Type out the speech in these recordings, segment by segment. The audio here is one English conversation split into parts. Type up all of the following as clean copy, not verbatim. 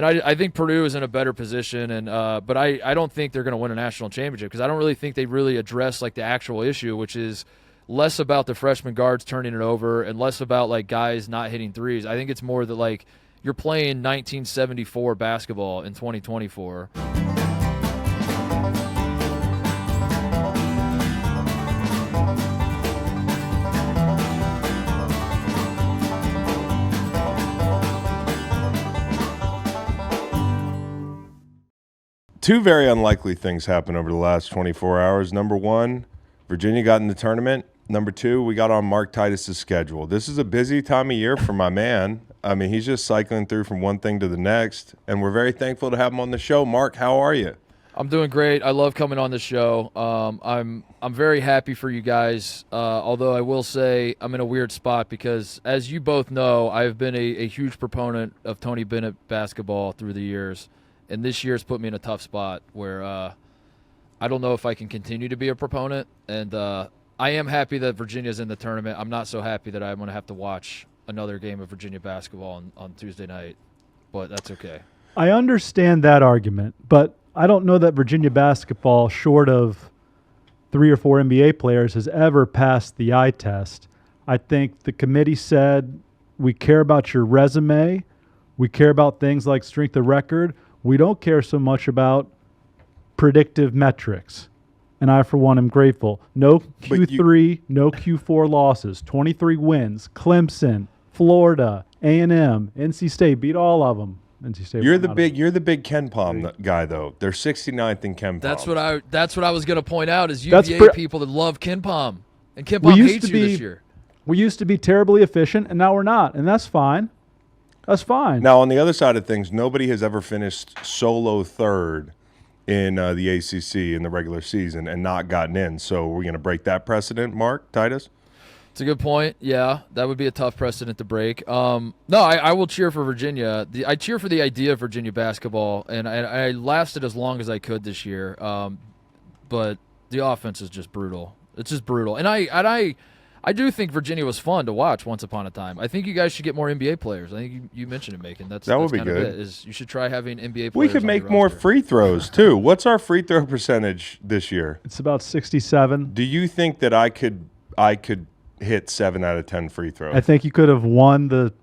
And I think Purdue is in a better position, and but I don't think they're going to win a national championship because I don't really think they really address like the actual issue, which is less about the freshman guards turning it over and less about like guys not hitting threes. I think it's more that like you're playing 1974 basketball in 2024. Two very unlikely things happened over the last 24 hours. Number one, Virginia got in the tournament. Number two, we got on Mark Titus' schedule. This is a busy time of year for my man. I mean, he's just cycling through from one thing to the next, and we're very thankful to have him on the show. Mark, how are you? I'm doing great. I love coming on the show. I'm very happy for you guys, although I will say I'm in a weird spot because, as you both know, I've been a huge proponent of Tony Bennett basketball through the years. And this year's put me in a tough spot where I don't know if I can continue to be a proponent. And I am happy that Virginia's in the tournament. I'm not so happy that I'm going to have to watch another game of Virginia basketball on Tuesday night. But that's okay. I understand that argument, but I don't know that Virginia basketball, short of 3 or 4 NBA players, has ever passed the eye test. I think the committee said, we care about your resume. We care about things like strength of record. We don't care so much about predictive metrics. And I, for one, am grateful. No Q3, no Q4 losses, 23 wins. Clemson, Florida, A&M, NC State beat all of them. NC State. You're the big Ken Palm guy, though. They're 69th in Ken Palm. That's what I was going to point out is UVA people that love Ken Palm. And Ken Palm hates you this year. We used to be terribly efficient, and now we're not. And that's fine. That's fine. Now, on the other side of things, nobody has ever finished solo third in the ACC in the regular season and not gotten in. So we're going to break that precedent, Mark, Titus? It's a good point. Yeah, that would be a tough precedent to break. No, I will cheer for Virginia. I cheer for the idea of Virginia basketball, and I lasted as long as I could this year. But the offense is just brutal. It's just brutal. And I do think Virginia was fun to watch once upon a time. I think you guys should get more NBA players. I think you mentioned it, Macon. That would be good. You should try having NBA players. We could make more free throws, too. What's our free throw percentage this year? It's about 67. Do you think that I could hit 7 out of 10 free throws? I think you could have won the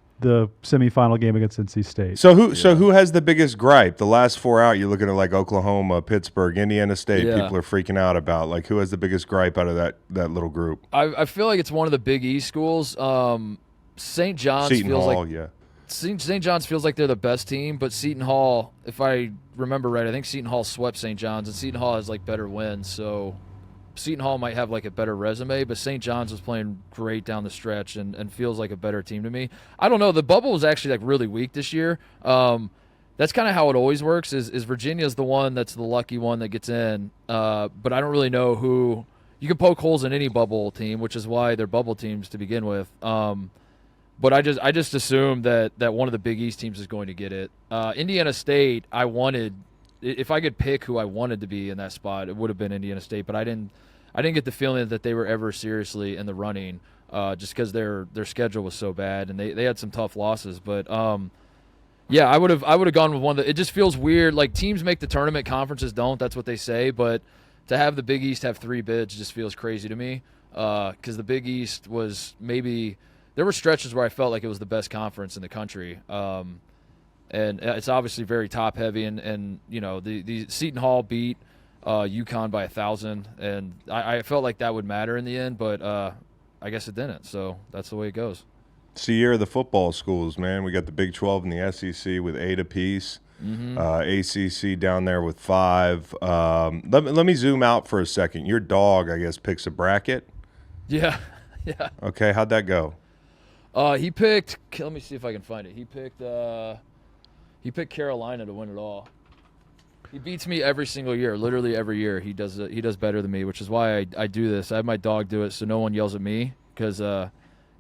semifinal game against NC State. So who has the biggest gripe? The last 4 out, you're looking at like Oklahoma, Pittsburgh, Indiana State. Yeah. People are freaking out about like who has the biggest gripe out of that little group. I feel like it's one of the Big East schools. St. John's Seton feels Hall, like yeah. St. John's feels like they're the best team, but Seton Hall, if I remember right, I think Seton Hall swept St. John's, and Seton Hall has like better wins. So Seton Hall might have like a better resume, but St. John's was playing great down the stretch and feels like a better team to me. I don't know. The bubble was actually like really weak this year. That's kind of how it always works is Virginia's the one that's the lucky one that gets in. But I don't really know who – you can poke holes in any bubble team, which is why they're bubble teams to begin with. But I just assume that one of the Big East teams is going to get it. Indiana State, if I could pick who I wanted to be in that spot, it would have been Indiana State, but I didn't get the feeling that they were ever seriously in the running, just because their schedule was so bad and they had some tough losses. But yeah, I would have gone with one that it just feels weird. Like teams make the tournament, conferences don't. That's what they say. But to have the Big East have 3 bids just feels crazy to me. Because the Big East was maybe there were stretches where I felt like it was the best conference in the country. And it's obviously very top heavy, and you know the Seton Hall beat UConn by 1,000, and I felt like that would matter in the end, but I guess it didn't. So that's the way it goes. It's the year of the football schools, man. We got the Big 12 and the SEC with 8 apiece. Mm-hmm. ACC down there with 5. Let me zoom out for a second. Your dog, I guess, picks a bracket. Yeah. Okay, how'd that go? He picked. Let me see if I can find it. He picked Carolina to win it all. He beats me every single year, literally every year. He does better than me, which is why I do this. I have my dog do it so no one yells at me, because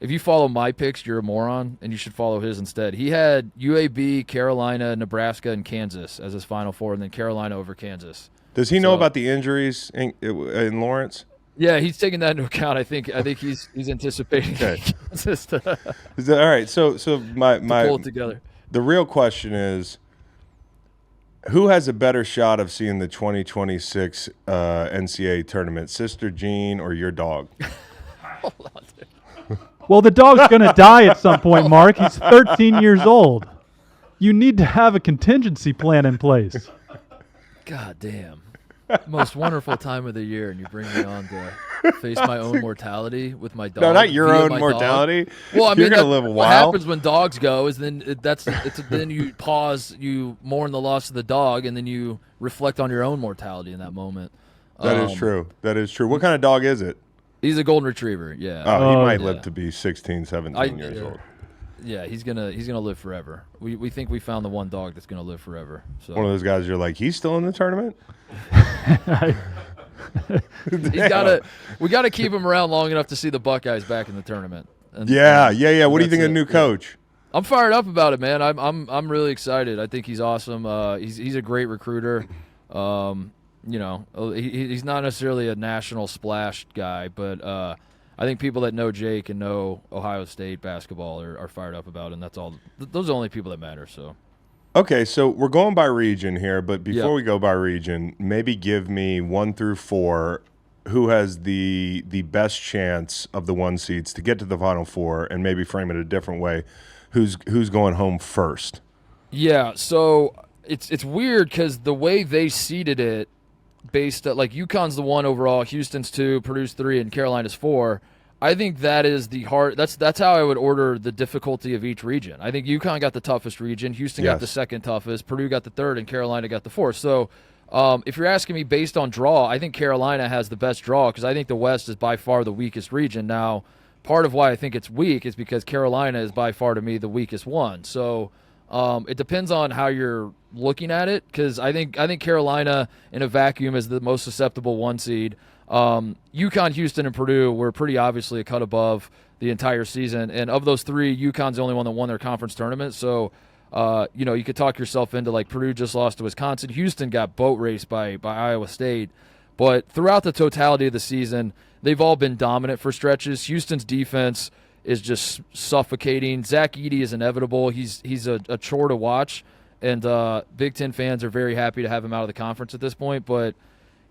if you follow my picks, you're a moron, and you should follow his instead. He had UAB, Carolina, Nebraska, and Kansas as his Final Four, and then Carolina over Kansas. Does he know about the injuries in Lawrence? Yeah, he's taking that into account. I think he's anticipating. Okay. Kansas All right, so my pull it together. The real question is, Who has a better shot of seeing the 2026 NCAA tournament, Sister Jean or your dog? Hold on, dude. Well, the dog's going to die at some point, Mark. He's 13 years old. You need to have a contingency plan in place. God damn. Most wonderful time of the year, and you bring me on to face my own mortality with my dog. No, not your via own my mortality. Dog. Well, I mean, you're gonna live a what while. happens when dogs go is then then you pause, you mourn the loss of the dog, and then you reflect on your own mortality in that moment. That is true. That is true. What kind of dog is it? He's a golden retriever. Yeah. Oh, he might yeah. live to be 16, 17 years old. Yeah, he's gonna live forever. We think we found the one dog that's gonna live forever. So One of those guys you're like, he's still in the tournament? we gotta keep him around long enough to see the Buckeyes back in the tournament. And, Yeah. What do you think of the it. new coach? I'm fired up about it, man. I'm really excited. I think he's awesome. He's a great recruiter. He's not necessarily a national splash guy, but I think people that know Jake and know Ohio State basketball are fired up about it, and that's all. Those are the only people that matter. So. Okay, so we're going by region here, but before Yeah. we go by region, maybe give me 1 through 4 who has the best chance of the 1 seeds to get to the Final Four, and maybe frame it a different way. Who's going home first? Yeah, so it's weird because the way they seeded it, based at like UConn's the 1 overall, Houston's 2, Purdue's 3, and Carolina's 4. I think that is the hard. That's how I would order the difficulty of each region. I think UConn got the toughest region, Houston got the second toughest, Purdue got the 3rd, and Carolina got the 4th. So if you're asking me based on draw, I think Carolina has the best draw because I think the West is by far the weakest region. Now, part of why I think it's weak is because Carolina is by far to me the weakest one. So it depends on how you're looking at it because I think Carolina in a vacuum is the most susceptible 1 seed. UConn, Houston, and Purdue were pretty obviously a cut above the entire season. And of those 3, UConn's the only one that won their conference tournament. So, you could talk yourself into like Purdue just lost to Wisconsin. Houston got boat raced by Iowa State. But throughout the totality of the season, they've all been dominant for stretches. Houston's defense is just suffocating. Zach Edey is inevitable. He's a chore to watch. And Big Ten fans are very happy to have him out of the conference at this point. But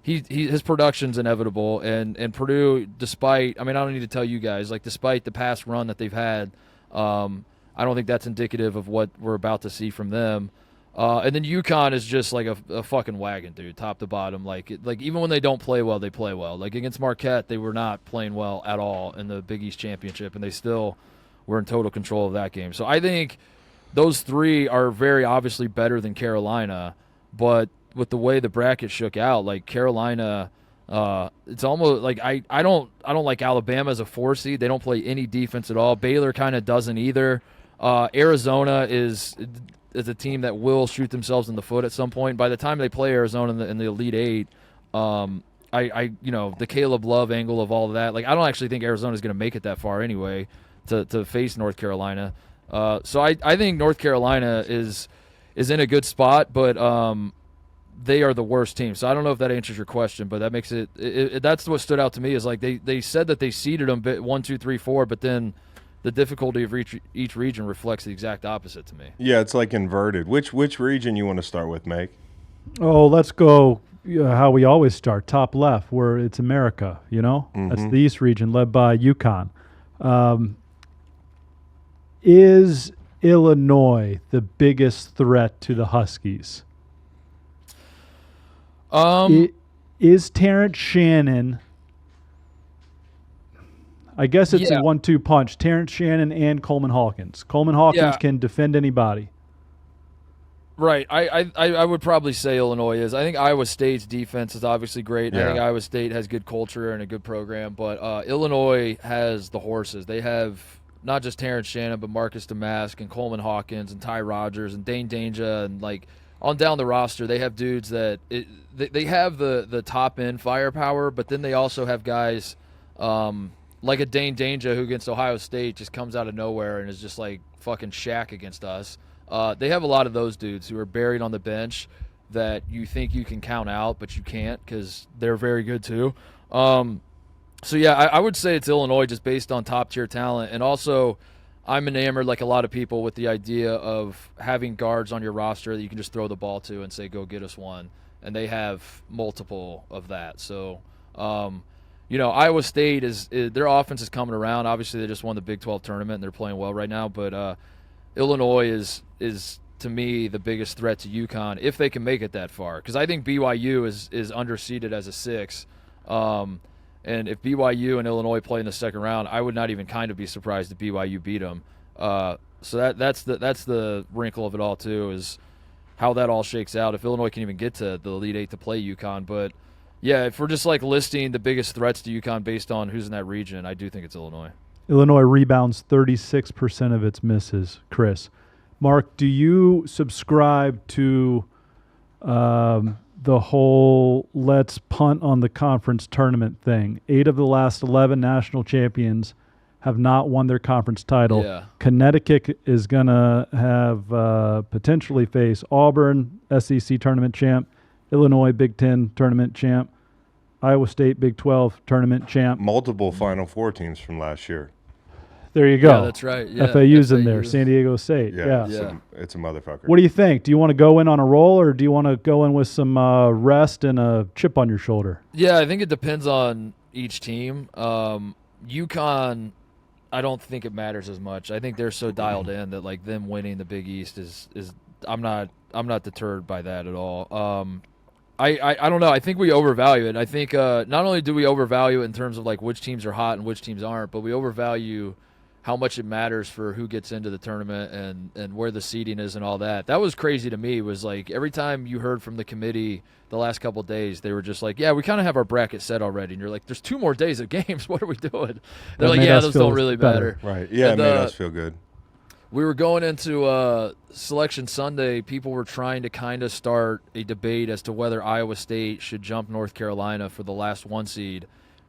his production's inevitable, and Purdue, despite, I don't need to tell you guys, like despite the past run that they've had, I don't think that's indicative of what we're about to see from them. And then UConn is just like a fucking wagon, dude, top to bottom. Like even when they don't play well, they play well. Like against Marquette, they were not playing well at all in the Big East Championship, and they still were in total control of that game. So I think those 3 are very obviously better than Carolina, but with the way the bracket shook out, like Carolina, it's almost like I don't like Alabama as a 4 seed. They don't play any defense at all. Baylor kind of doesn't either. Arizona is a team that will shoot themselves in the foot at some point. By the time they play Arizona in the Elite 8, the Caleb Love angle of all of that, like I don't actually think Arizona is going to make it that far anyway to face North Carolina. So I think North Carolina is in a good spot, but they are the worst team. So I don't know if that answers your question, but that makes it that's what stood out to me is like they said that they seeded them 1, 2, 3, 4, but then the difficulty of each region reflects the exact opposite to me. Yeah, it's like inverted. Which region you want to start with, Meg? Oh, let's go how we always start, top left, where it's America, Mm-hmm. That's the East region led by UConn. Is Illinois the biggest threat to the Huskies? Is Terrence Shannon? I guess it's a 1-2 punch. Terrence Shannon and Coleman Hawkins. Coleman Hawkins can defend anybody. Right. I would probably say Illinois is. I think Iowa State's defense is obviously great. I think Iowa State has good culture and a good program, but Illinois has the horses. They have not just Terrence Shannon, but Marcus Damask and Coleman Hawkins and Ty Rodgers and Dane Danger and like on down the roster, they have dudes that they have the top end firepower, but then they also have guys like a Dane Danger who against Ohio State just comes out of nowhere and is just like fucking Shaq against us. They have a lot of those dudes who are buried on the bench that you think you can count out, but you can't because they're very good too. So, yeah, I would say it's Illinois just based on top-tier talent. And also, I'm enamored, like a lot of people, with the idea of having guards on your roster that you can just throw the ball to and say, go get us one. And they have multiple of that. So, Iowa State is their offense is coming around. Obviously, they just won the Big 12 tournament and they're playing well right now. But Illinois is to me the biggest threat to UConn if they can make it that far. Because I think BYU is underseeded as a 6. And if BYU and Illinois play in the second round, I would not even kind of be surprised if BYU beat them. So that's the wrinkle of it all too, is how that all shakes out. If Illinois can even get to the Elite Eight to play UConn, but yeah, if we're just like listing the biggest threats to UConn based on who's in that region, I do think it's Illinois. Illinois rebounds 36% of its misses. Chris, Mark, do you subscribe to the whole let's punt on the conference tournament thing? 8 of the last 11 national champions have not won their conference title. Yeah. Connecticut is going to have potentially face Auburn, SEC tournament champ, Illinois Big Ten tournament champ, Iowa State Big 12 tournament champ. Multiple Final Four teams from last year. There you go. Yeah, that's right. Yeah, FAU's in there, San Diego State. Yeah. Yeah. It's a motherfucker. What do you think? Do you want to go in on a roll, or do you want to go in with some rest and a chip on your shoulder? Yeah, I think it depends on each team. UConn, I don't think it matters as much. I think they're so dialed in that like them winning the Big East is I'm not deterred by that at all. I don't know. I think we overvalue it. I think not only do we overvalue it in terms of like which teams are hot and which teams aren't, but we overvalue how much it matters for who gets into the tournament and where the seeding is and all that. That was crazy to me, was like every time you heard from the committee the last couple of days, they were just like, yeah, we kind of have our bracket set already. And you're like, there's 2 more days of games. What are we doing? They're like, yeah, those don't really matter. Right. Yeah, and, it made us feel good. We were going into Selection Sunday. People were trying to kind of start a debate as to whether Iowa State should jump North Carolina for the last 1 seed.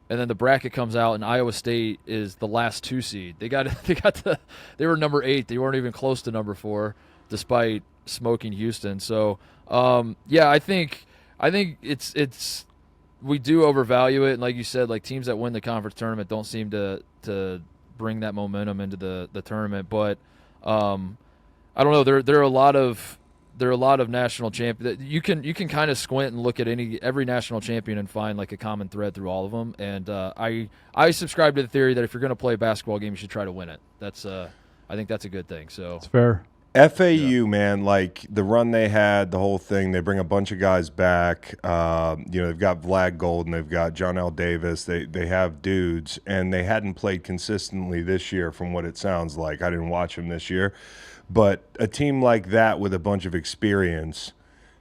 And then the bracket comes out, and Iowa State is the last 2 seed. They were number 8. They weren't even close to number 4, despite smoking Houston. So, yeah, I think it's we do overvalue it. And like you said, like teams that win the conference tournament don't seem to bring that momentum into the tournament. But I don't know. There are a lot of national champions. You can kind of squint and look at every national champion and find like a common thread through all of them. And I subscribe to the theory that if you're going to play a basketball game, you should try to win it. I think that's a good thing. So it's fair. FAU, man, like the run they had, the whole thing. They bring a bunch of guys back. They've got Vlad Golden, they've got John L. Davis. They have dudes, and they hadn't played consistently this year, from what it sounds like. I didn't watch them this year. But a team like that with a bunch of experience,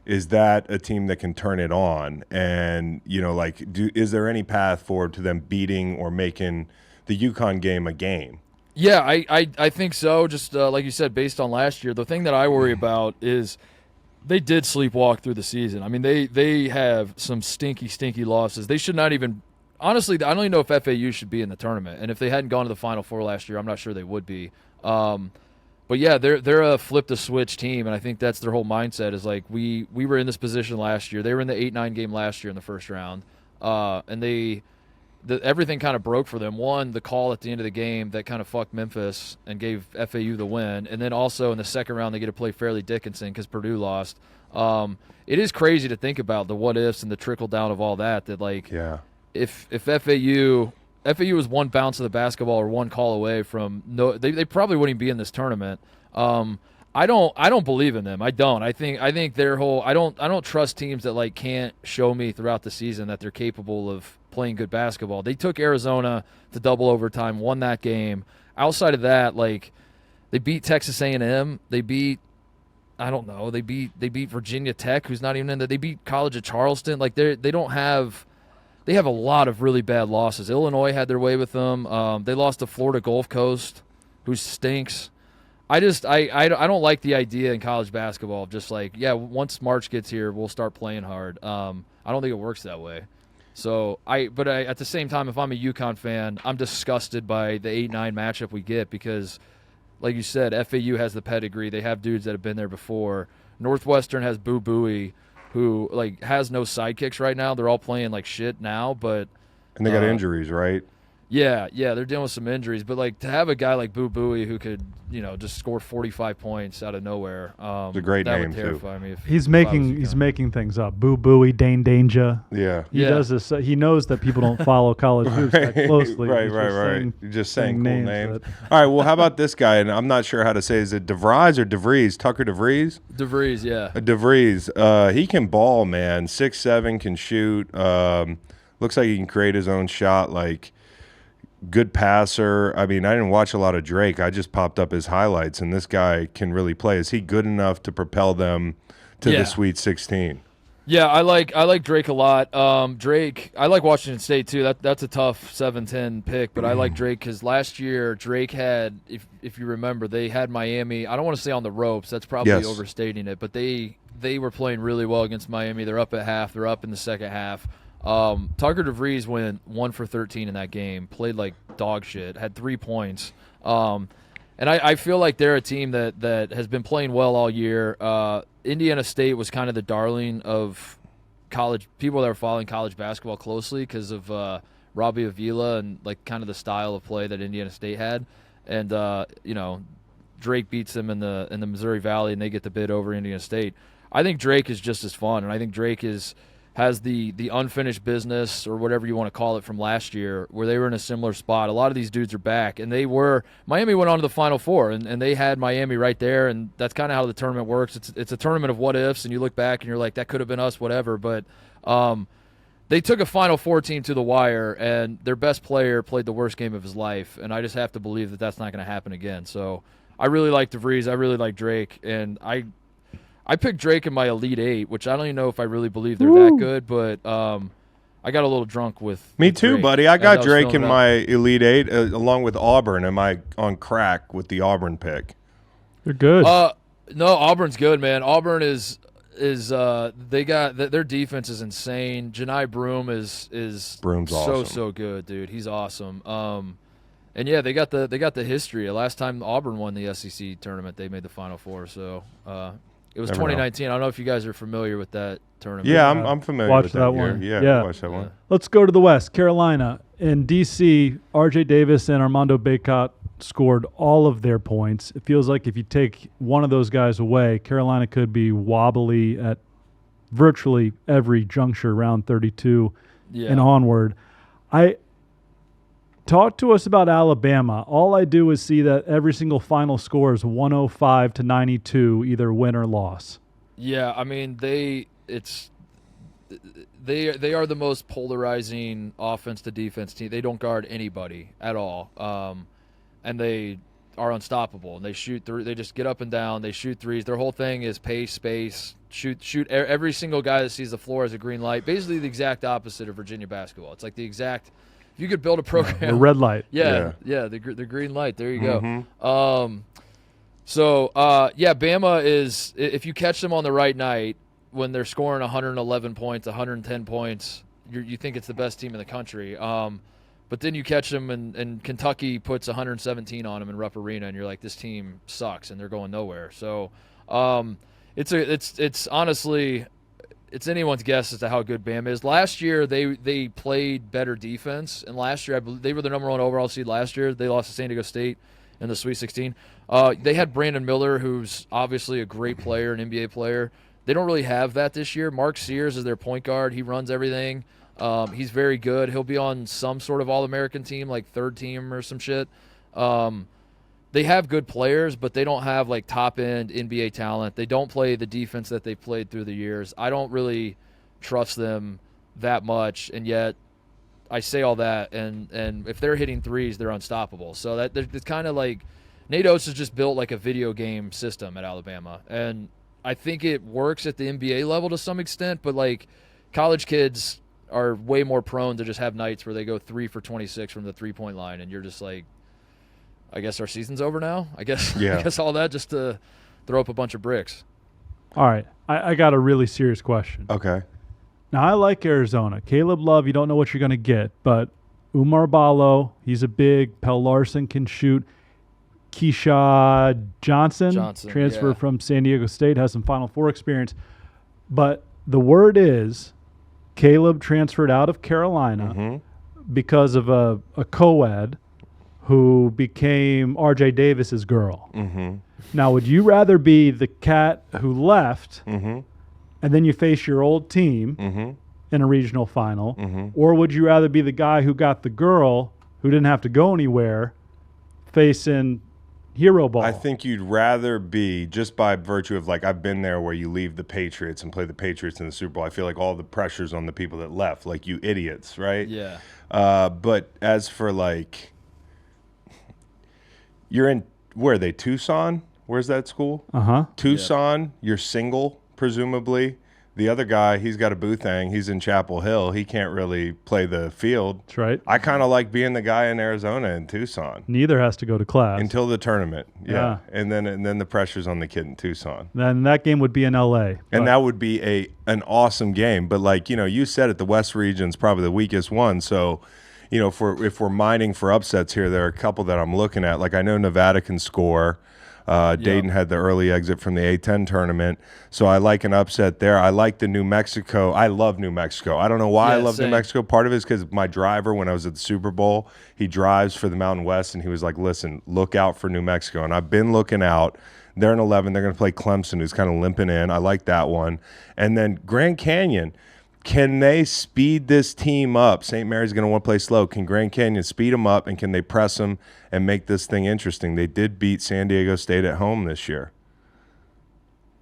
is that a team that can turn it on? And, is there any path forward to them beating or making the UConn game a game? Yeah, I think so. Just like you said, based on last year, the thing that I worry about is they did sleepwalk through the season. I mean, they have some stinky losses. They should not even – honestly, I don't even know if FAU should be in the tournament. And if they hadn't gone to the Final Four last year, I'm not sure they would be. But yeah, they're a flip the switch team, and I think that's their whole mindset is like we were in this position last year. They were in the 8-9 game last year in the first round, and everything kind of broke for them. One, the call at the end of the game that kind of fucked Memphis and gave FAU the win, and then also in the second round they get to play Fairleigh Dickinson because Purdue lost. It is crazy to think about the what ifs and the trickle down of all that. That like, yeah, if FAU was one bounce of the basketball or one call away from they probably wouldn't be in this tournament. I don't believe in them. I don't. I think their whole I don't trust teams that like can't show me throughout the season that they're capable of playing good basketball. They took Arizona to double overtime, won that game. Outside of that, like they beat Texas A&M, they beat Virginia Tech, who's not even in there. They beat College of Charleston. Like they have a lot of really bad losses. Illinois had their way with them. They lost to Florida Gulf Coast, who stinks. I don't like the idea in college basketball of just like, yeah, once March gets here, we'll start playing hard. I don't think it works that way. So but at the same time, if I'm a UConn fan, I'm disgusted by the 8-9 matchup we get because, like you said, FAU has the pedigree. They have dudes that have been there before. Northwestern has Boo Buie, who like has no sidekicks right now. They're all playing like shit now, and they got injuries, right? Yeah, they're dealing with some injuries, but like to have a guy like Boo Buie who could, just score 45 points out of nowhere. It's a great that name would terrify me. He's making things up. Boo Buie, Dane Danger. Yeah. He does this. He knows that people don't follow college hoops that closely. Right. You're just saying cool names. All right. Well, how about this guy? And I'm not sure how to say. Is it DeVries or DeVries? Tucker DeVries? DeVries, yeah. DeVries. He can ball, man. 6'7", can shoot. Looks like he can create his own shot. Like, good passer. I mean, I didn't watch a lot of Drake. I just popped up his highlights, and this guy can really play. Is he good enough to propel them to the Sweet 16? Yeah, I like Drake a lot. Drake, I like Washington State too. That's a tough 7-10 pick, but I like Drake because last year Drake had, if you remember, they had Miami. I don't want to say on the ropes. That's probably overstating it, but they were playing really well against Miami. They're up at half. They're up in the second half. Tucker DeVries went 1 for 13 in that game, played like dog shit, had 3 points. And I feel like they're a team that has been playing well all year. Indiana State was kind of the darling of college people that were following college basketball closely because of Robbie Avila and like kind of the style of play that Indiana State had. And Drake beats them in the Missouri Valley and they get the bid over Indiana State. I think Drake is just as fun, and I think Drake has the unfinished business or whatever you want to call it from last year where they were in a similar spot. A lot of these dudes are back, and Miami went on to the Final Four, and they had Miami right there, and that's kind of how the tournament works. It's a tournament of what-ifs, and you look back and you're like, that could have been us, whatever, but they took a Final Four team to the wire, and their best player played the worst game of his life, and I just have to believe that that's not going to happen again. So I really like DeVries. I really like Drake, and I picked Drake in my Elite Eight, which I don't even know if I really believe they're that good, but I got a little drunk with Me too, Drake buddy. I got Drake in my Elite Eight along with Auburn. Am I on crack with the Auburn pick? They're good. No, Auburn's good, man. Auburn is they got their defense is insane. Janai Broome is Broome's awesome. so good, dude. He's awesome. And yeah, they got the history. Last time Auburn won the SEC tournament, they made the Final Four. So it was 2019. I don't know if you guys are familiar with that tournament. Yeah, I'm familiar with that one. Yeah, watch that one. Let's go to the West. Carolina. In D.C., R.J. Davis and Armando Bacot scored all of their points. It feels like if you take one of those guys away, Carolina could be wobbly at virtually every juncture around 32 and onward. Talk to us about Alabama. All I do is see that every single final score is 105-92, either win or loss. Yeah, I mean they are the most polarizing offense to defense team. They don't guard anybody at all, and they are unstoppable. And they shoot through. They just get up and down. They shoot threes. Their whole thing is pace, space, shoot. Every single guy that sees the floor has a green light. Basically, the exact opposite of Virginia basketball. It's like the exact. If you could build a program, the red light. Yeah, the green light. There you go. Bama is, if you catch them on the right night when they're scoring 111 points, 110 points, you think it's the best team in the country. But then you catch them and Kentucky puts 117 on them in Rupp Arena, and you're like, this team sucks and they're going nowhere. So it's honestly. It's anyone's guess as to how good Bama is. Last year, they played better defense, and last year they were the number 1 overall seed last year. They lost to San Diego State in the Sweet 16. They had Brandon Miller, who's obviously a great player, an NBA player. They don't really have that this year. Mark Sears is their point guard. He runs everything. He's very good. He'll be on some sort of All-American team, like third team or some shit. They have good players, but they don't have like top-end NBA talent. They don't play the defense that they've played through the years. I don't really trust them that much, and yet I say all that, and if they're hitting threes, they're unstoppable. So it's kind of like Nate Oates has just built like a video game system at Alabama, and I think it works at the NBA level to some extent, but like college kids are way more prone to just have nights where they go 3 for 26 from the three-point line, and you're just like, I guess our season's over now. I guess all that just to throw up a bunch of bricks. All right. I got a really serious question. Okay. Now, I like Arizona. Caleb Love, you don't know what you're going to get, but Umar Ballo, he's a big. Pell Larson can shoot. Keisha Johnson transfer from San Diego State, has some Final Four experience. But the word is Caleb transferred out of Carolina. because of a co-ed who became R.J. Davis's girl. Mm-hmm. Now, would you rather be the cat who left Mm-hmm. and then you face your old team Mm-hmm. in a regional final, Mm-hmm. or would you rather be the guy who got the girl who didn't have to go anywhere facing hero ball? I think you'd rather be, just by virtue of, like, I've been there where you leave the Patriots and play the Patriots in the Super Bowl. I feel like all the pressure's on the people that left, like you idiots, right? Yeah. But as for, like, you're in, where are they, Tucson? Where's that school? Uh-huh. Tucson, you're single, presumably. The other guy, he's got a boothang. He's in Chapel Hill. He can't really play the field. That's right. I kind of like being the guy in Arizona and Tucson Neither has to go to class. until the tournament. Yeah. And then the pressure's on the kid in Tucson. Then that game would be in L.A. And that would be an awesome game. But, like, you know, you said it, the West region's probably the weakest one. So, you know, if we're mining for upsets here, there are a couple that I'm looking at. Like, I know Nevada can score. Dayton had the early exit from the A10 tournament, so I like an upset there. I like the New Mexico. I love New Mexico. I don't know why I love New Mexico. Part of it is because my driver, when I was at the Super Bowl, he drives for the Mountain West, and he was like, listen, look out for New Mexico. And I've been looking out. They're in 11. They're going to play Clemson, who's kind of limping in. I like that one. And then Grand Canyon. Can they speed this team up? St. Mary's going to want to play slow. Can Grand Canyon speed them up, and can they press them and make this thing interesting? They did beat San Diego State at home this year.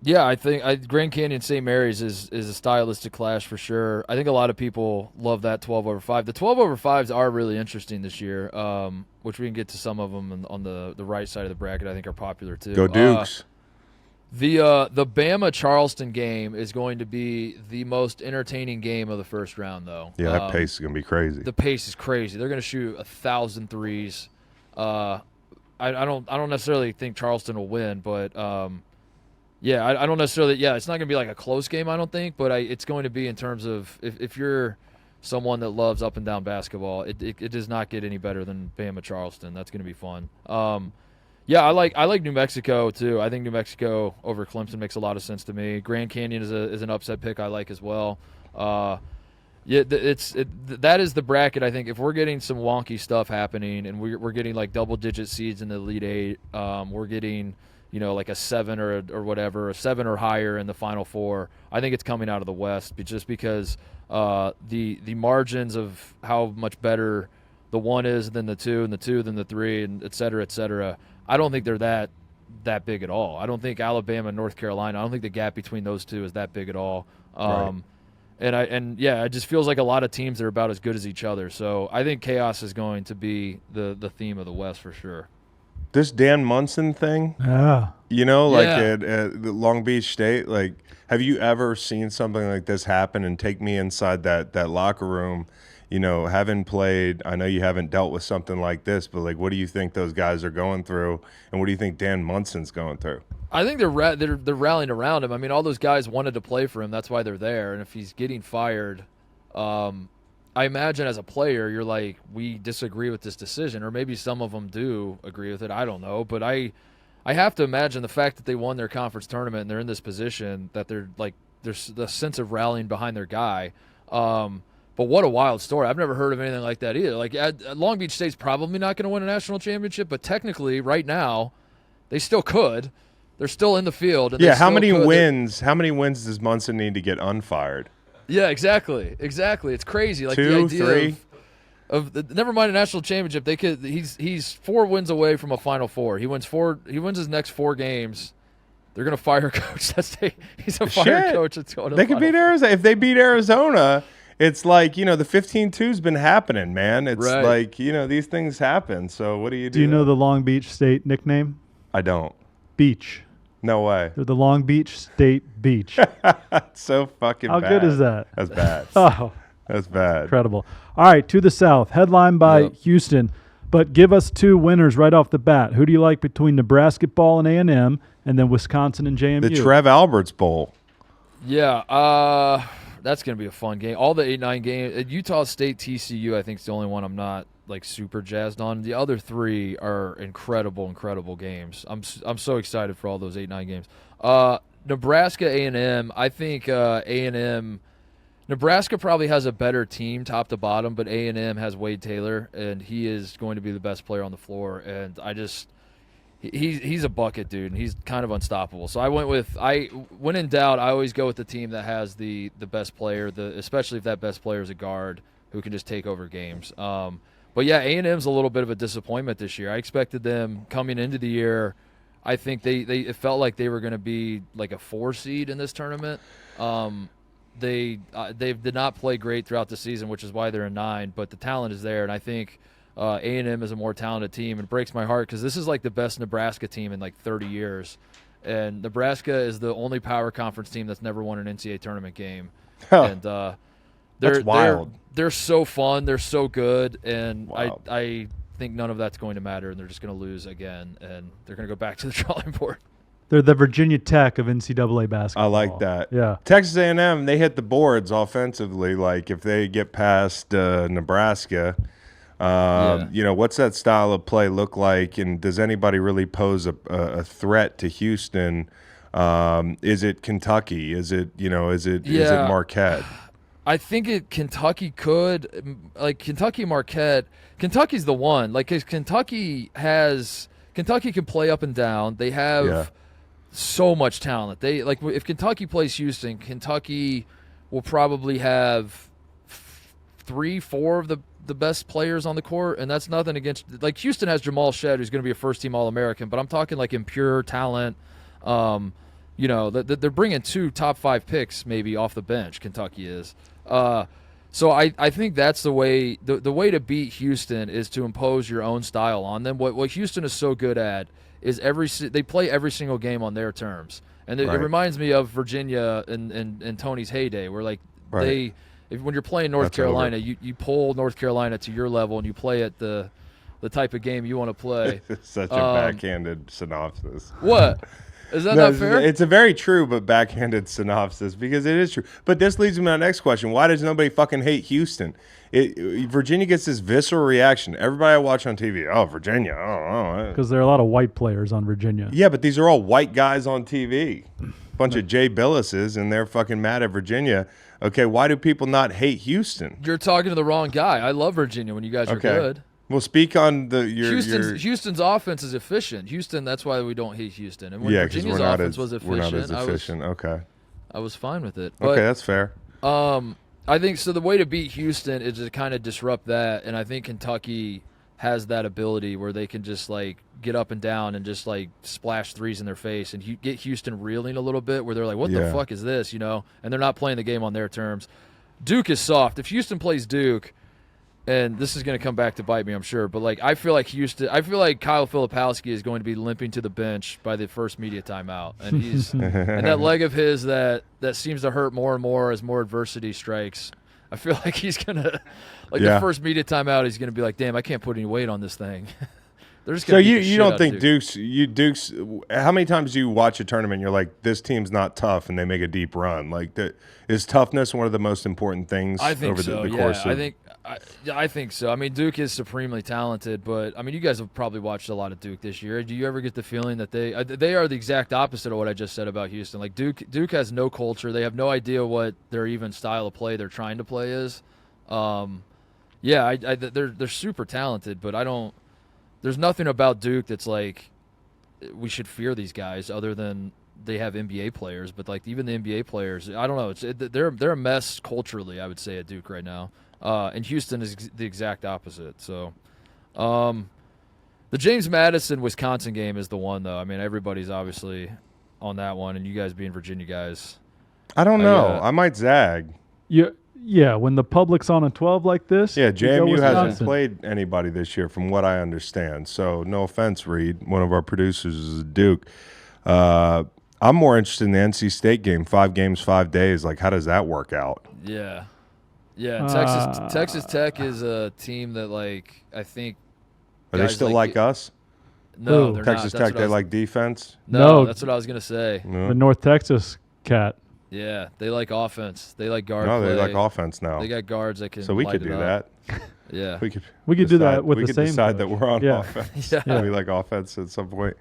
Yeah, I think Grand Canyon St. Mary's is a stylistic clash for sure. I think a lot of people love that 12 over 5. The 12 over 5s are really interesting this year, which we can get to some of them on the right side of the bracket. I think are popular too. Go Dukes. The Bama-Charleston game is going to be the most entertaining game of the first round, though. Yeah, that pace is going to be crazy. The pace is crazy. They're going to shoot 1,000 threes. I don't necessarily think Charleston will win, but I don't necessarily. Yeah, it's not going to be like a close game, I don't think, but it's going to be in terms of if you're someone that loves up and down basketball, it does not get any better than Bama-Charleston. That's going to be fun. Yeah, I like New Mexico too. I think New Mexico over Clemson makes a lot of sense to me. Grand Canyon is an upset pick I like as well. That is the bracket. I think if we're getting some wonky stuff happening and we're getting like double-digit seeds in the Elite Eight, we're getting like a 7 or whatever, a 7 or higher in the Final Four. I think it's coming out of the West, just because the margins of how much better the 1 is than the 2, and the 2 than the 3, and et cetera, et cetera. I don't think they're that big at all. I don't think Alabama and North Carolina, I don't think the gap between those two is that big at all. Right. It just feels like a lot of teams are about as good as each other. So I think chaos is going to be the theme of the West for sure. This Dan Munson thing, at Long Beach State, like, have you ever seen something like this happen? And take me inside that locker room. Having played, I know you haven't dealt with something like this, but, like, what do you think those guys are going through, and what do you think Dan Munson's going through? I think they're rallying around him. I mean, all those guys wanted to play for him. That's why they're there. And if he's getting fired, I imagine as a player, you're like, we disagree with this decision, or maybe some of them do agree with it. I don't know, but I have to imagine the fact that they won their conference tournament and they're in this position, that there's the sense of rallying behind their guy. But what a wild story. I've never heard of anything like that either. Like, Long Beach State's probably not going to win a national championship, but technically right now they still could. They're still in the field. And how many wins does Munson need to get unfired? Yeah, exactly. It's crazy. Like 2, the idea 3 never mind a national championship. He's 4 wins away from a Final Four. He wins his next 4 games. They're going to fire a coach. He's a fired coach. That's going to they could beat Arizona. If they beat Arizona, it's like, the 15-2's been happening, man. It's right. like, these things happen. So what do you do? Do you know the Long Beach State nickname? I don't. Beach. No way. They're the Long Beach State Beach. So fucking How bad. good is that? That's bad. Oh, that's bad. Incredible. All right, to the South, headlined by Houston. But give us 2 winners right off the bat. Who do you like between Nebraska ball and A&M, and then Wisconsin and JMU? The Trev Alberts Bowl. Yeah, that's going to be a fun game. All the 8-9 games. Utah State TCU, I think, is the only one I'm not super jazzed on. The other 3 are incredible games. I'm so excited for all those 8-9 games. Nebraska A&M, I think A&M Nebraska probably has a better team top to bottom, but A&M has Wade Taylor, and he is going to be the best player on the floor. And he's a bucket, dude, and he's kind of unstoppable. So when in doubt, I always go with the team that has the best player, especially if that best player is a guard who can just take over games. But yeah, A&M's a little bit of a disappointment this year. I expected them coming into the year. I think it felt like they were going to be like a 4 seed in this tournament. They did not play great throughout the season, which is why they're a 9. But the talent is there, and I think A&M is a more talented team. It breaks my heart because this is like the best Nebraska team in like 30 years, and Nebraska is the only power conference team that's never won an NCAA tournament game. And that's wild. They're so fun. They're so good, and Wow. I think none of that's going to matter, and they're just going to lose again, and they're going to go back to the drawing board. They're the Virginia Tech of NCAA basketball. I like that. Yeah. Texas A&M, they hit the boards offensively. Like if they get past Nebraska, what's that style of play look like? And does anybody really pose a threat to Houston? Is it Kentucky? Is it Marquette? I think Kentucky could, like Kentucky Marquette. Kentucky's the one. Like 'cause Kentucky can play up and down. They have so much talent. They like if Kentucky plays Houston, Kentucky will probably have 3-4 of the best players on the court, and that's nothing against like Houston has Jamal Shedd, who's going to be a first-team All-American, but I'm talking like in pure talent. They're bringing 2 top 5 picks maybe off the bench. Kentucky is. So I think that's the way the way to beat Houston is to impose your own style on them. What Houston is so good at is they play every single game on their terms, and it reminds me of Virginia and Tony's heyday, where like when you're playing North Carolina, you pull North Carolina to your level and you play at the type of game you want to play. Such a backhanded synopsis. What? Is that not fair? It's a very true but backhanded synopsis because it is true. But this leads me to my next question. Why does nobody fucking hate Houston? Virginia gets this visceral reaction. Everybody I watch on TV, Virginia. Because there are a lot of white players on Virginia. Yeah, but these are all white guys on TV. Bunch of Jay Billises, and they're fucking mad at Virginia. Okay, why do people not hate Houston? You're talking to the wrong guy. I love Virginia when you guys are good. Well, speak on Houston's offense is efficient. Houston, that's why we don't hate Houston. And when Virginia's offense was efficient, we're not as efficient. I was fine with it. But, okay, that's fair. I think so. The way to beat Houston is to kind of disrupt that, and I think Kentucky has that ability where they can just like get up and down and just like splash threes in their face and get Houston reeling a little bit, where they're like, "What the fuck is this?" And they're not playing the game on their terms. Duke is soft. If Houston plays Duke. And this is going to come back to bite me, I'm sure. But like, I feel like Kyle Filipowski is going to be limping to the bench by the first media timeout, and he's and that leg of his that seems to hurt more and more as more adversity strikes. I feel like he's gonna the first media timeout, he's gonna be like, "Damn, I can't put any weight on this thing." They're just gonna you don't think Duke's? How many times do you watch a tournament and you're like, this team's not tough, and they make a deep run? Like, is toughness one of the most important things? I think over so. the course of I think so. I mean, Duke is supremely talented, but I mean, you guys have probably watched a lot of Duke this year. Do you ever get the feeling that they are the exact opposite of what I just said about Houston? Like Duke has no culture. They have no idea what their even style of play they're trying to play is. They're super talented, but there's nothing about Duke that's like we should fear these guys other than they have NBA players. But like even the NBA players, I don't know. They're a mess culturally, I would say, at Duke right now. And Houston is the exact opposite. So the James Madison Wisconsin game is the one, though. I mean, everybody's obviously on that one, and you guys being Virginia guys. I don't know. I might zag. Yeah, when the public's on a 12 like this. Yeah, JMU hasn't played anybody this year from what I understand. So no offense, Reed. One of our producers is a Duke. I'm more interested in the NC State game, 5 games, 5 days. Like, how does that work out? Yeah. Yeah, Texas Tech is a team that, like, I think. Are they still like us? No, they're Texas not. Tech, they like defense? No, that's what I was going to say. No. The North Texas cat. Yeah, they like offense. They like guard play. No, they like offense now. They got guards that can. So we could do that. Yeah. We could do that with the same. We could decide that we're on offense. Yeah. We like offense at some point.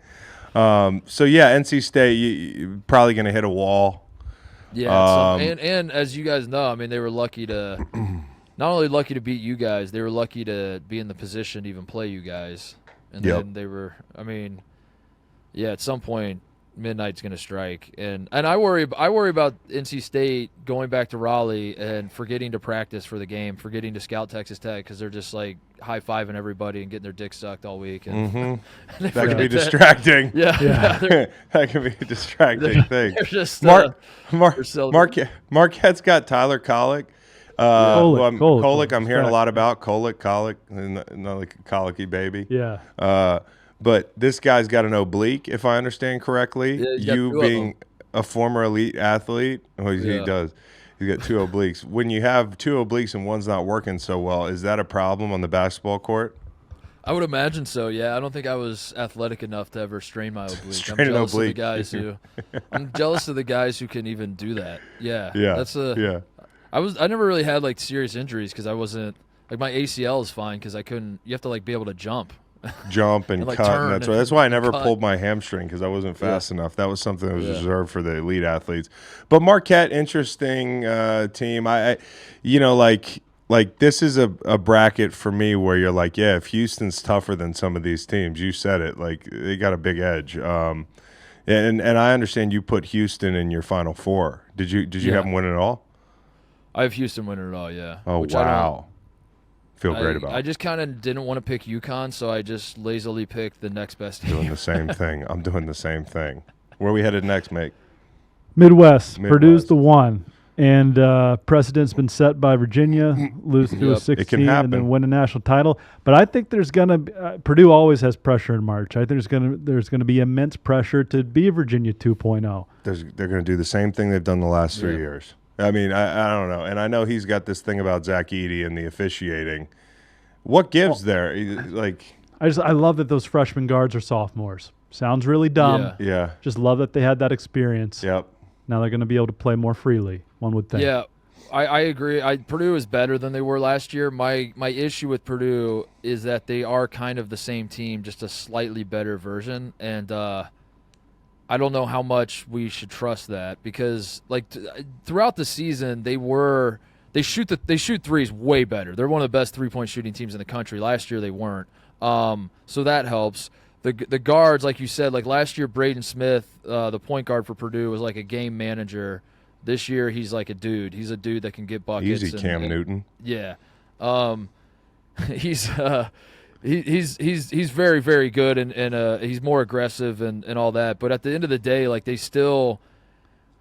NC State, you're probably going to hit a wall. Yeah, and as you guys know, I mean, they were lucky to not only lucky to beat you guys, they were lucky to be in the position to even play you guys. And then they were, I mean, yeah, at some point midnight's going to strike, and I worry about NC State going back to Raleigh and forgetting to practice for the game, forgetting to scout Texas Tech because they're just like high-fiving everybody and getting their dick sucked all week. And that could be distracting. Yeah. That could be a distracting thing. They're just Marquette's got Tyler Colick. Colick, I'm hearing a lot about Colick, not like a colicky baby. Yeah. But this guy's got an oblique, if I understand correctly. Yeah, you being a former elite athlete, he does. He's got 2 obliques. When you have 2 obliques and one's not working so well, is that a problem on the basketball court? I would imagine so. Yeah, I don't think I was athletic enough to ever strain my oblique. I'm jealous of the guys who can even do that. Yeah. I never really had like serious injuries because I wasn't like my ACL is fine because I couldn't. You have to like be able to jump and like cut. And that's why I never pulled my hamstring because I wasn't fast enough. That was something that was reserved for the elite athletes. But Marquette, interesting team. Like this is a bracket for me where you're like, yeah, if Houston's tougher than some of these teams, you said it, like they got a big edge. And I understand you put Houston in your Final Four. Did you have them win it all? I have Houston winning it all. Yeah. Oh wow. Feel great about. I just kind of didn't want to pick UConn, so I just lazily picked the next best team. Doing the same thing. I'm doing the same thing. Where are we headed next, mate? Midwest. Purdue's the 1. And precedent's been set by Virginia, lose to a 16 and then win a national title. But I think there's going to be Purdue always has pressure in March. I think there's going to be immense pressure to be a Virginia 2.0. They're going to do the same thing they've done the last 3 years. I mean, I don't know. And I know he's got this thing about Zach Edey and the officiating. What gives there? Like, I love that those freshman guards are sophomores. Sounds really dumb. Yeah. Just love that they had that experience. Yep. Now they're going to be able to play more freely, one would think. Yeah, I agree. Purdue is better than they were last year. My issue with Purdue is that they are kind of the same team, just a slightly better version. And I don't know how much we should trust that because, like, throughout the season, they shoot threes way better. They're one of the best 3-point shooting teams in the country. Last year they weren't, so that helps. The guards, like you said, like last year, Braden Smith, the point guard for Purdue, was like a game manager. This year, he's like a dude. He's a dude that can get buckets. Easy, Cam Newton. Yeah, he's very, very good, and he's more aggressive and all that. But at the end of the day, like they still,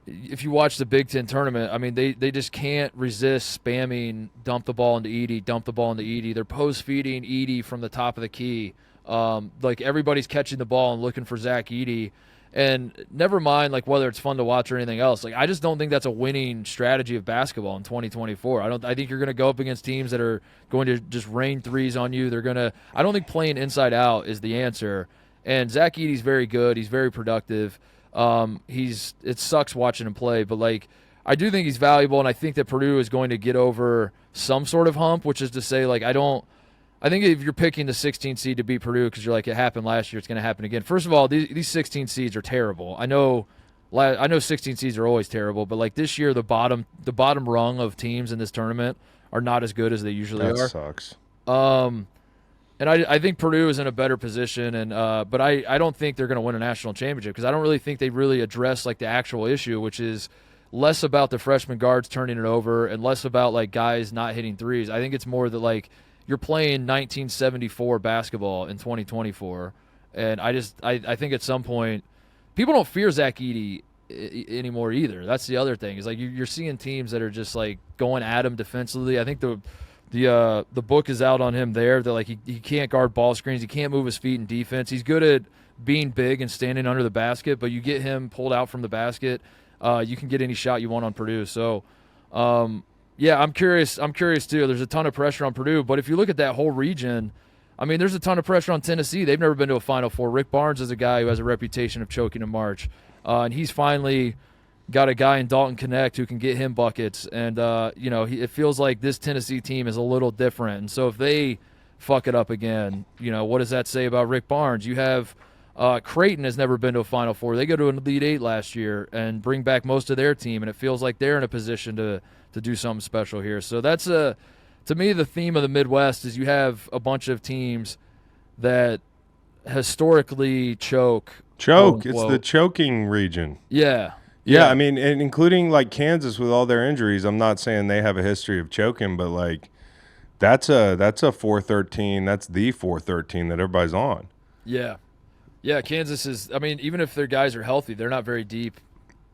if you watch the Big Ten tournament, I mean, they just can't resist spamming, dump the ball into Edey. They're post feeding Edey from the top of the key. Like everybody's catching the ball and looking for Zach Edey, and never mind like whether it's fun to watch or anything else. Like I just don't think that's a winning strategy of basketball in 2024. I think you're going to go up against teams that are going to just rain threes on you. I don't think playing inside out is the answer. And Zach Edey's very good. He's very productive. It sucks watching him play, but like I do think he's valuable, and I think that Purdue is going to get over some sort of hump, which is to say, like I think if you're picking the 16 seed to beat Purdue because you're like, it happened last year, it's going to happen again. First of all, these 16 seeds are terrible. I know 16 seeds are always terrible, but like this year, the bottom rung of teams in this tournament are not as good as they usually are. That sucks. And I think Purdue is in a better position, and but I don't think they're going to win a national championship because I don't really think they really address like the actual issue, which is less about the freshman guards turning it over and less about like guys not hitting threes. I think it's more that like you're playing 1974 basketball in 2024, and I think at some point people don't fear Zach Edey anymore either. That's the other thing is like you're seeing teams that are just like going at him defensively. I think the book is out on him there that like he can't guard ball screens, he can't move his feet in defense. He's good at being big and standing under the basket, but you get him pulled out from the basket, you can get any shot you want on Purdue. So. Yeah, I'm curious too. There's a ton of pressure on Purdue, but if you look at that whole region, I mean, there's a ton of pressure on Tennessee. They've never been to a Final Four. Rick Barnes is a guy who has a reputation of choking in March, and he's finally got a guy in Dalton Connect who can get him buckets. And it feels like this Tennessee team is a little different. And so if they fuck it up again, what does that say about Rick Barnes? You have Creighton has never been to a Final Four. They go to an Elite Eight last year and bring back most of their team, and it feels like they're in a position to do something special here. So that's to me, the theme of the Midwest is you have a bunch of teams that historically choke. Choke. It's the choking region. Yeah. Yeah, I mean, and including like Kansas with all their injuries. I'm not saying they have a history of choking, but like that's a 4-13. That's the 4-13 that everybody's on. Yeah. Yeah, Kansas is – I mean, even if their guys are healthy, they're not very deep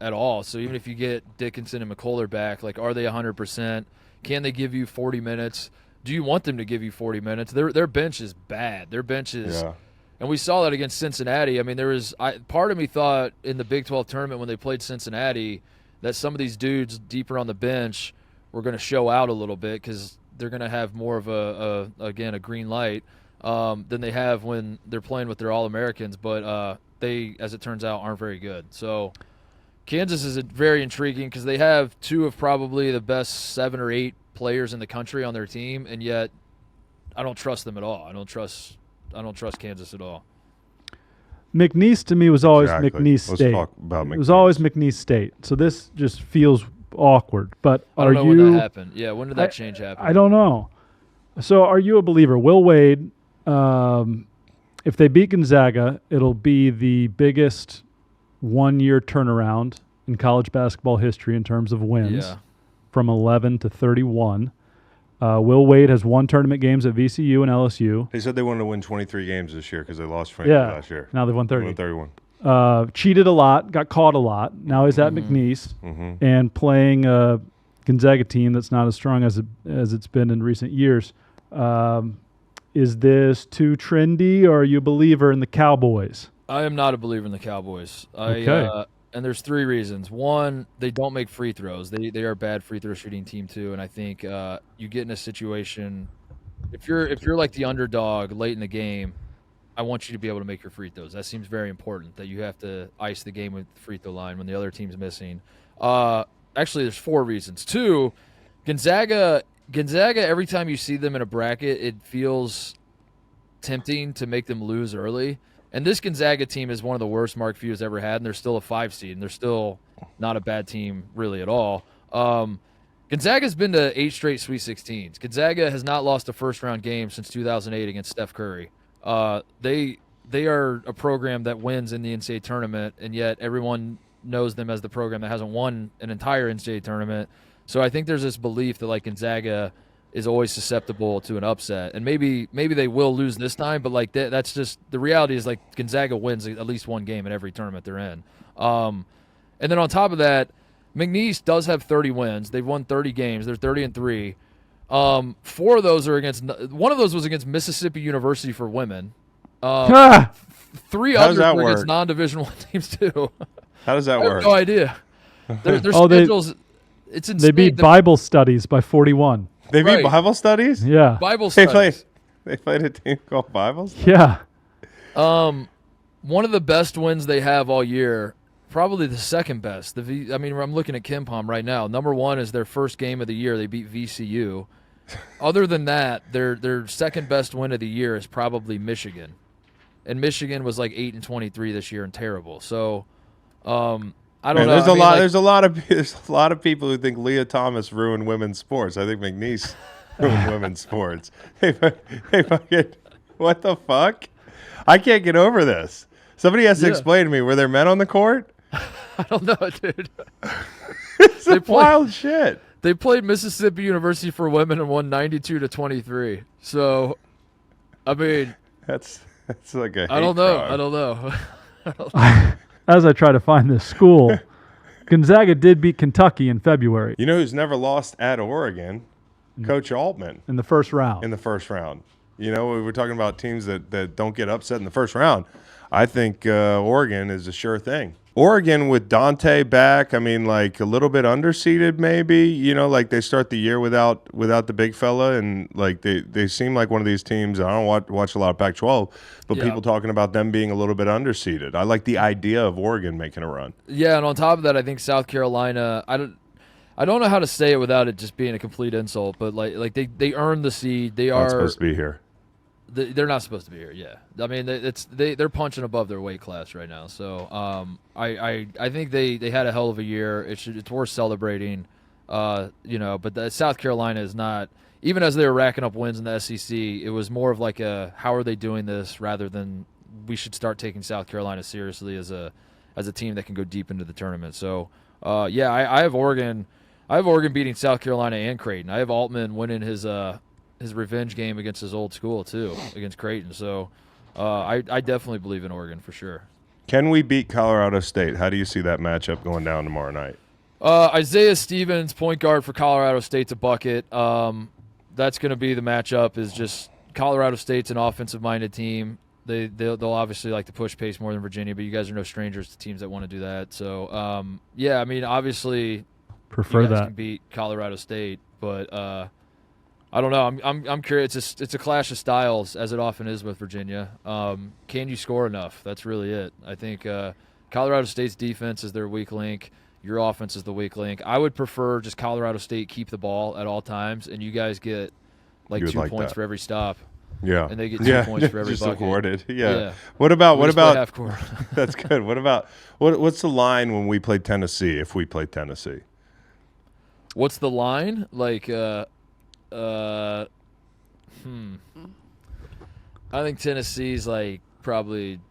at all. So even if you get Dickinson and McCullough back, like, are they 100%? Can they give you 40 minutes? Do you want them to give you 40 minutes? Their bench is bad. Their bench is and we saw that against Cincinnati. I mean, part of me thought in the Big 12 tournament when they played Cincinnati that some of these dudes deeper on the bench were going to show out a little bit because they're going to have more of a green light than they have when they're playing with their All-Americans. But they, as it turns out, aren't very good. So Kansas is very intriguing because they have two of probably the best 7 or 8 players in the country on their team, and yet I don't trust them at all. I don't trust Kansas at all. McNeese to me was always McNeese State. Let's talk about McNeese. It was always McNeese State. So this just feels awkward. But I don't know when that happened. Yeah, when did that change happen? I don't know. So are you a believer? Will Wade, if they beat Gonzaga, it'll be the biggest one-year turnaround in college basketball history in terms of wins, from 11 to 31. Will Wade has won tournament games at VCU and LSU. They said they wanted to win 23 games this year because they lost 20 last year. Now they've won 30. They won 31. Cheated a lot, got caught a lot. Now he's at McNeese and playing a Gonzaga team that's not as strong as it's been in recent years. Is this too trendy, or are you a believer in the Cowboys? I am not a believer in the Cowboys. Okay. And there's 3 reasons. One, they don't make free throws. They are a bad free throw shooting team too. And I think you get in a situation if you're like the underdog late in the game, I want you to be able to make your free throws. That seems very important. That you have to ice the game with the free throw line when the other team's missing. Actually, there's 4 reasons. 2, Gonzaga. Every time you see them in a bracket, it feels tempting to make them lose early. And this Gonzaga team is one of the worst Mark Few's ever had, and they're still a 5 seed, and they're still not a bad team really at all. Gonzaga's been to 8 straight Sweet 16s. Gonzaga has not lost a first-round game since 2008 against Steph Curry. They are a program that wins in the NCAA tournament, and yet everyone knows them as the program that hasn't won an entire NCAA tournament. So I think there's this belief that like Gonzaga is always susceptible to an upset, and maybe they will lose this time, but like that's just the reality is like Gonzaga wins at least one game in every tournament they're in. And then on top of that, McNeese does have 30 wins. They've won 30 games. They're 30-3. 4 of those are against. One of those was against Mississippi University for women. 3 others were against non-Division I teams too. How does that work? I have no idea. Their schedules. It's insane. They beat Bible Studies by 41. They beat Bible Studies? Yeah. Bible Studies. They played a team called Bible Studies? Yeah. One of the best wins they have all year, probably the second best. I'm looking at KenPom right now. Number 1 is their first game of the year. They beat VCU. Other than that, their second best win of the year is probably Michigan. And Michigan was like 8-23 this year and terrible. So, I don't know. There's a lot of people who think Leah Thomas ruined women's sports. I think McNeese ruined women's sports. Hey, fucking, what the fuck? I can't get over this. Somebody has to explain to me, were there men on the court? I don't know, dude. It's wild shit. They played Mississippi University for women and won 92-23. So, I mean, that's like a hate I don't know. crime. I don't know. As I try to find this school, Gonzaga did beat Kentucky in February. You know who's never lost at Oregon? Coach Altman. In the first round. You know, we were talking about teams that don't get upset in the first round. I think Oregon is a sure thing. Oregon with Dante back, I mean, like a little bit underseeded maybe. You know, like they start the year without the big fella, and like they seem like one of these teams. I don't watch a lot of Pac-12, but people talking about them being a little bit underseeded. I like the idea of Oregon making a run. Yeah, and on top of that, I think South Carolina. I don't know how to say it without it just being a complete insult, but like they earned the seed. They are not supposed to be here. They're not supposed to be here. Yeah, I mean they're punching above their weight class right now. So I think they had a hell of a year. It's worth celebrating. But South Carolina is not. Even as they were racking up wins in the SEC, it was more of like a how are they doing this rather than we should start taking South Carolina seriously as a team that can go deep into the tournament. So I have Oregon. I have Oregon beating South Carolina and Creighton. I have Altman winning his revenge game against his old school too, against Creighton. So I definitely believe in Oregon for sure. Can we beat Colorado State? How do you see that matchup going down tomorrow night? Isaiah Stevens, point guard for Colorado State's a bucket. That's going to be the matchup. Is just Colorado State's an offensive-minded team. They'll obviously like to push pace more than Virginia, but you guys are no strangers to teams that want to do that. So I mean, obviously, prefer you guys that. can beat Colorado State, but I don't know. I'm curious. It's a clash of styles, as it often is with Virginia. Can you score enough? That's really it. I think Colorado State's defense is their weak link. Your offense is the weak link. I would prefer just Colorado State keep the ball at all times, and you guys get like 2 points for every stop. Yeah, and they get 2 points for every just bucket. Awarded. Yeah. What about half court? That's good. What about what's the line when we play Tennessee? If we play Tennessee, what's the line? Like, I think Tennessee's like probably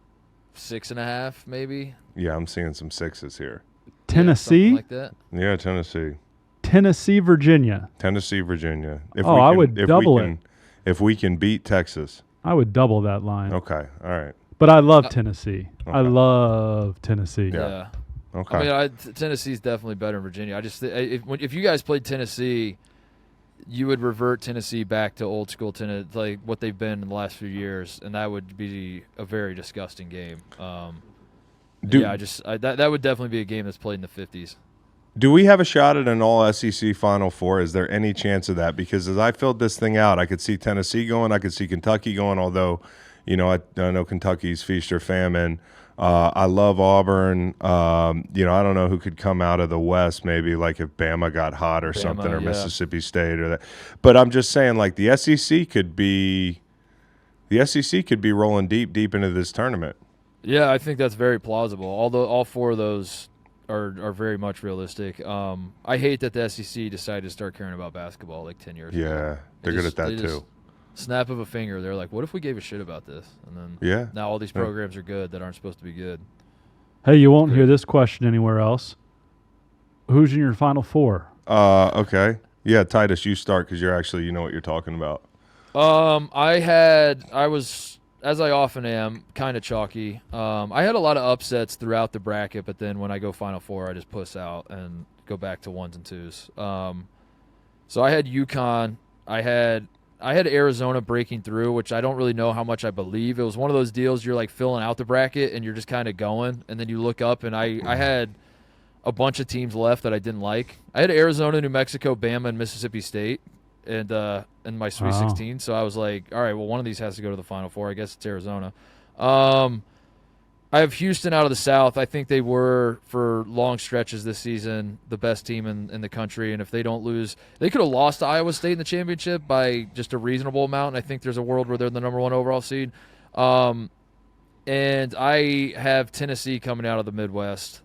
6.5, maybe. Yeah, I'm seeing some 6s here. Tennessee, like that. Yeah, Tennessee, Virginia. Tennessee, Virginia. I would double it. If we can beat Texas, I would double that line. Okay, all right. But I love Tennessee. Okay. I love Tennessee. Yeah. Okay. I mean, Tennessee's definitely better than Virginia. I just if you guys played Tennessee, you would revert Tennessee back to old school Tennessee, like what they've been in the last few years, and that would be a very disgusting game. That would definitely be a game that's played in the 50s. Do we have a shot at an all-SEC Final Four? Is there any chance of that? Because as I filled this thing out, I could see Tennessee going. I could see Kentucky going, although, I know Kentucky's feast or famine. I love Auburn. I don't know who could come out of the West, maybe like if Bama got hot or something, or Mississippi State or that. But I'm just saying, like, the SEC could be rolling deep into this tournament. Yeah, I think that's very plausible. Although all 4 of those are very much realistic. I hate that the SEC decided to start caring about basketball like 10 years ago. Yeah, they're good at that too. Snap of a finger, they're like, what if we gave a shit about this? And then now all these programs are good that aren't supposed to be good. Hey, you won't hear this question anywhere else. Who's in your Final Four? Okay. Yeah, Titus, you start because you know what you're talking about. I was, as I often am, kind of chalky. I had a lot of upsets throughout the bracket, but then when I go Final Four, I just puss out and go back to 1s and 2s. So I had UConn. I had Arizona breaking through, which I don't really know how much I believe. It was one of those deals you're like filling out the bracket and you're just kind of going, and then you look up, and I had a bunch of teams left that I didn't like. I had Arizona, New Mexico, Bama, and Mississippi State. And in my Sweet 16, so I was like, all right, well, one of these has to go to the Final Four. I guess it's Arizona. I have Houston out of the South. I think they were, for long stretches this season, the best team in the country. And if they don't lose, they could have lost to Iowa State in the championship by just a reasonable amount. And I think there's a world where they're the number 1 overall seed. And I have Tennessee coming out of the Midwest,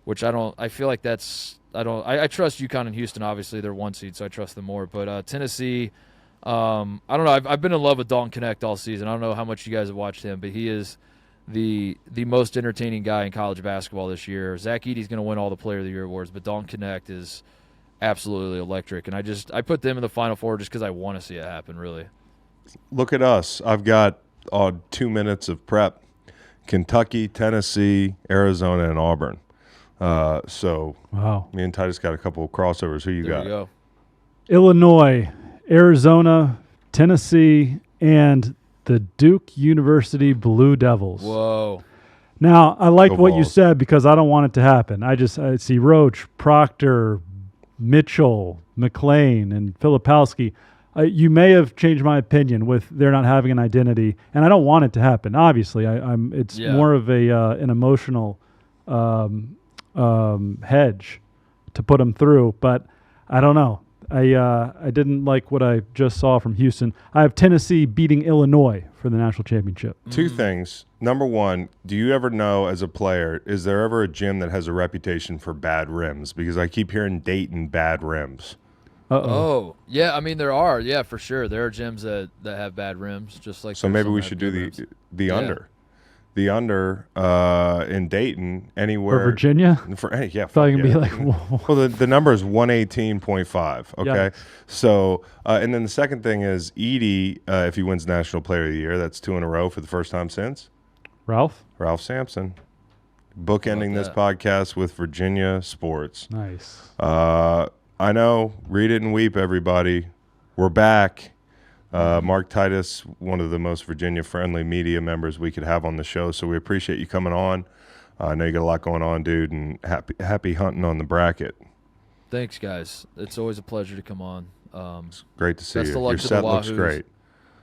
which I feel like that's. I trust UConn and Houston. Obviously, they're 1 seed, so I trust them more. But Tennessee, I don't know. I've been in love with Dalton Knecht all season. I don't know how much you guys have watched him, but he is the most entertaining guy in college basketball this year. Zach Edey's going to win all the Player of the Year awards, but Dalton Knecht is absolutely electric. And I put them in the Final Four just because I want to see it happen, really. Look at us. I've got 2 minutes of prep. Kentucky, Tennessee, Arizona, and Auburn. Wow. Me and Titus got a couple of crossovers. Who you There got? we go. Illinois, Arizona, Tennessee, and the Duke University Blue Devils. Whoa. Now, I liked Go what you Vols. said because I don't want it to happen. I see Roach, Proctor, Mitchell, McLean, and Filipowski. You may have changed my opinion with their not having an identity, and I don't want it to happen. Obviously, it's more of an emotional hedge to put them through, but I don't know. I didn't like what I just saw from Houston. I have Tennessee beating Illinois for the national championship. Two things. Number one, do you ever know as a player, is there ever a gym that has a reputation for bad rims? Because I keep hearing Dayton bad rims. Oh, yeah. I mean, there are. Yeah, for sure. There are gyms that have bad rims, just like. So maybe we should do the under. The under in Dayton, anywhere. For Virginia? Yeah. Probably going to be like, whoa. Well, the number is 118.5, okay? Yeah. So, and then the second thing is Edie, if he wins National Player of the Year, that's 2 in a row for the first time since. Ralph Sampson. Bookending this podcast with Virginia sports. Nice. I know. Read it and weep, everybody. We're back. Mark Titus, one of the most Virginia-friendly media members we could have on the show, so we appreciate you coming on. I know you got a lot going on, dude, and happy hunting on the bracket. Thanks, guys. It's always a pleasure to come on. It's great to see best you. of luck Your to set the looks Wahoos. great.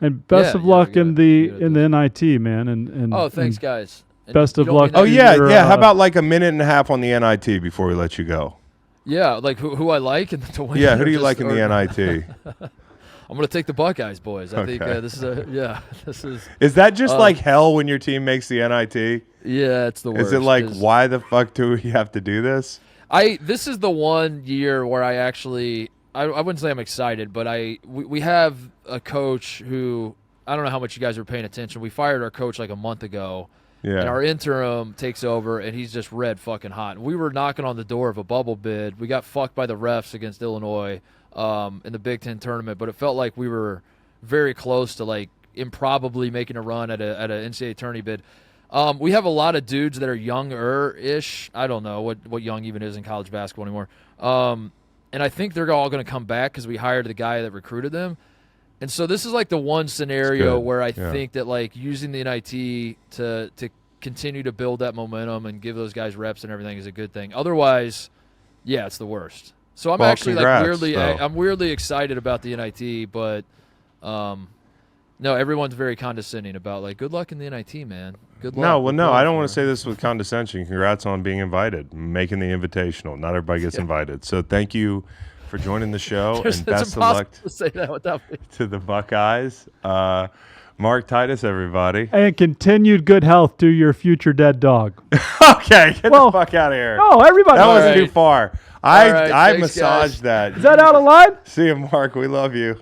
And best of luck in the NIT, man. And oh, thanks, guys. And best of you don't luck. mean Oh, that- yeah. How about like a minute and a half on the NIT before we let you go? Yeah, like who I like and to win. Yeah, who or do you just- like in the or- NIT? I'm gonna take the Buckeyes, boys. I think Okay. this is. Is that just like hell when your team makes the NIT? Yeah, it's the worst. Is it like, 'cause why the fuck do we have to do this? This is the one year where I actually I wouldn't say I'm excited, but we have a coach who I don't know how much you guys are paying attention. We fired our coach like a month ago. Yeah. And our interim takes over, and he's just red fucking hot. And we were knocking on the door of a bubble bid. We got fucked by the refs against Illinois in the Big Ten tournament, but it felt like we were very close to like improbably making a run at a NCAA Tourney bid. We have a lot of dudes that are younger-ish. I don't know what young even is in college basketball anymore. And I think they're all going to come back because we hired the guy that recruited them. And so this is like the one scenario where I think that like using the NIT to continue to build that momentum and give those guys reps and everything is a good thing. Otherwise, yeah, it's the worst. So I'm actually congrats, like I'm weirdly excited about the NIT, but no, everyone's very condescending about like good luck in the NIT, man. Good luck. No, I don't want to say this with condescension. Congrats on being invited, making the invitational. Not everybody gets invited. So thank you for joining the show, and best of luck to say that without me. to the Buckeyes. Mark Titus, everybody. And continued good health to your future dead dog. Okay, get the fuck out of here. Oh, everybody. That wasn't right. too far. right, I thanks, massaged guys. that. Is that out of line? See you, Mark. We love you.